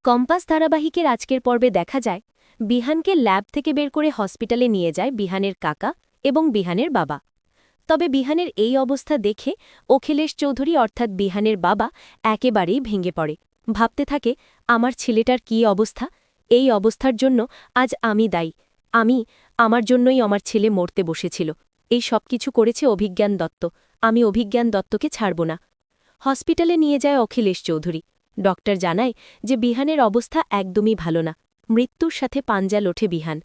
Compass ধারাবাহিকের আজকের পর্বে দেখা যায় বিহানকে ল্যাব থেকে বের করে হসপিটালে নিয়ে যায় বিহানের কাকা এবং বিহানের বাবা। তবে বিহানের এই অবস্থা দেখে অখিলেশ চৌধুরী অর্থাৎ বিহানের বাবা একেবারেই ভেঙে পড়ে। ভাবতে থাকে, আমার ছেলেটার কী অবস্থা, এই অবস্থার জন্য আজ আমি দায়ী। আমার জন্যই আমার ছেলে মরতে বসেছিল। এই সব কিছু করেছে অভিজ্ঞান দত্ত। আমি অভিজ্ঞান দত্তকে ছাড়ব না। হসপিটালে নিয়ে যায় অখিলেশ চৌধুরী। ডক্টর জানায় যে বিহানের অবস্থা একদমই ভালো না, মৃত্যুর সাথে পাঞ্জা লোঠে বিহান।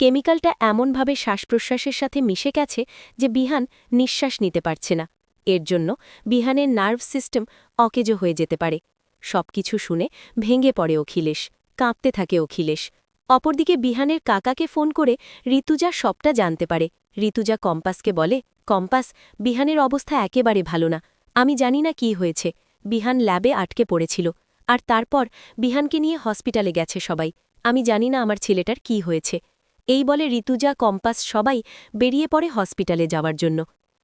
কেমিক্যালটা এমনভাবে শ্বাসপ্রশ্বাসের সাথে মিশে গেছে যে বিহান নিঃশ্বাস নিতে পারছে না। এর জন্য বিহানের নার্ভ সিস্টেম অকেজো হয়ে যেতে পারে। সবকিছু শুনে ভেঙে পড়ে অখিলেশ, কাঁপতে থাকে অখিলেশ। অপরদিকে বিহানের কাকাকে ফোন করে ঋতুজা সবটা জানতে পারে। ঋতুজা কম্পাসকে বলে, কম্পাস, বিহানের অবস্থা একেবারে ভালো না। আমি জানি না কি হয়েছে, বিহান ল্যাবে আটকে পড়েছিল, আর তারপর বিহানকে নিয়ে হসপিটালে গেছে সবাই। আমি জানি না আমার ছেলেটার কি হয়েছে। এই বলে ঋতুজা, কম্পাস সবাই বেরিয়ে পড়ে হসপিটালে যাওয়ার জন্য।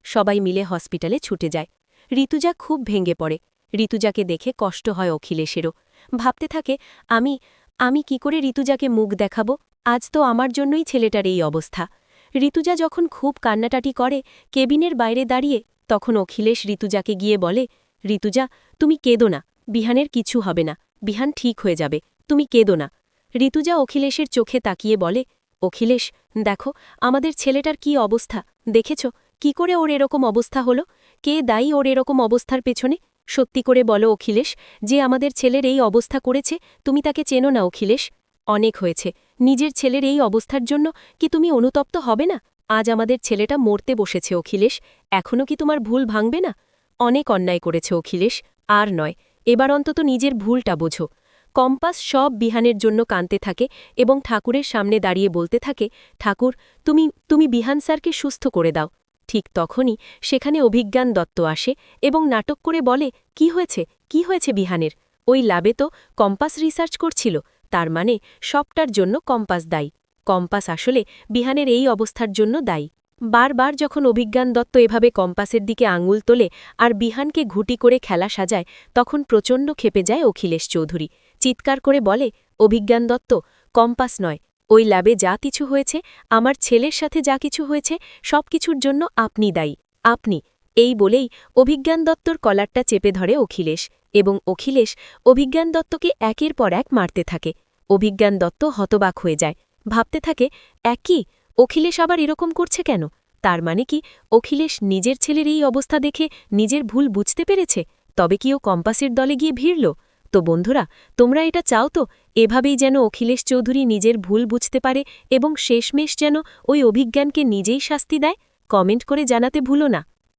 সবাই মিলে হসপিটালে ছুটে যায়। ঋতুজা খুব ভেঙে পড়ে। ঋতুজাকে দেখে কষ্ট হয় অখিলেশেরও। ভাবতে থাকে, আমি কি করে ঋতুজাকে মুখ দেখাবো? আজ তো আমার জন্যই ছেলেটার এই অবস্থা। ঋতুজা যখন খুব কান্নাটাটি করে কেবিনের বাইরে দাঁড়িয়ে, তখন অখিলেশ ঋতুজাকে গিয়ে বলে, ঋতুজা, তুমি কেঁদো না, বিহানের কিছু হবে না, বিহান ঠিক হয়ে যাবে, তুমি কেঁদো না। ঋতুজা অখিলেশের চোখে তাকিয়ে বলে, অখিলেশ, দেখো আমাদের ছেলেটার কি অবস্থা, দেখেছ কি করে ওর এরকম অবস্থা হলো? কে দায়ী ওর এরকম অবস্থার পেছনে? সত্যি করে বলো অখিলেশ, যে আমাদের ছেলের এই অবস্থা করেছে তুমি তাকে চেনো না অখিলেশ? অনেক হয়েছে, নিজের ছেলের এই অবস্থার জন্য কি তুমি অনুতপ্ত হবে না? আজ আমাদের ছেলেটা মরতে বসেছে অখিলেশ, এখনও কি তোমার ভুল ভাঙবে না? অনেক অন্যায় করেছে অখিলেশ, আর নয়, এবার অন্তত নিজের ভুলটা বোঝো। কম্পাস সব বিহানের জন্য কাঁদতে থাকে এবং ঠাকুরের সামনে দাঁড়িয়ে বলতে থাকে, ঠাকুর, তুমি বিহান স্যারকে সুস্থ করে দাও। ঠিক তখনই সেখানে অভিজ্ঞান দত্ত আসে এবং নাটক করে বলে, কি হয়েছে বিহানের? ওই ল্যাবে তো কম্পাস রিসার্চ করছিল, তার মানে সবটার জন্য কম্পাস দায়ী। কম্পাস আসলে বিহানের এই অবস্থার জন্য দায়ী। বারবার যখন অভিজ্ঞান দত্ত এভাবে কম্পাসের দিকে আঙুল তোলে আর বিহানকে ঘুটি করে খেলা সাজায়, তখন প্রচণ্ড ক্ষেপে যায় অখিলেশ চৌধুরী। চিৎকার করে বলে, অভিজ্ঞান দত্ত, কম্পাস নয়, ওই ল্যাবে যা কিছু হয়েছে, আমার ছেলের সাথে যা কিছু হয়েছে, সব কিছুর জন্য আপনি দায়ী, আপনি। এই বলেই অভিজ্ঞান দত্তর কলারটা চেপে ধরে অখিলেশ, এবং অখিলেশ অভিজ্ঞান দত্তকে একের পর এক মারতে থাকে। অভিজ্ঞান দত্ত হতবাক হয়ে যায়, ভাবতে থাকে, একই অখিলেশ আবার এরকম করছে কেন? তার মানে কি অখিলেশ নিজের ছেলের এই অবস্থা দেখে নিজের ভুল বুঝতে পেরেছে? তবে কি ও কম্পাসের দলে গিয়ে ভিড়ল? তো বন্ধুরা, তোমরা এটা চাও তো এভাবেই যেন অখিলেশ চৌধুরী নিজের ভুল বুঝতে পারে এবং শেষমেশ যেন ওই অভিজ্ঞানকে নিজেই শাস্তি দেয়? কমেন্ট করে জানাতে ভুলো না।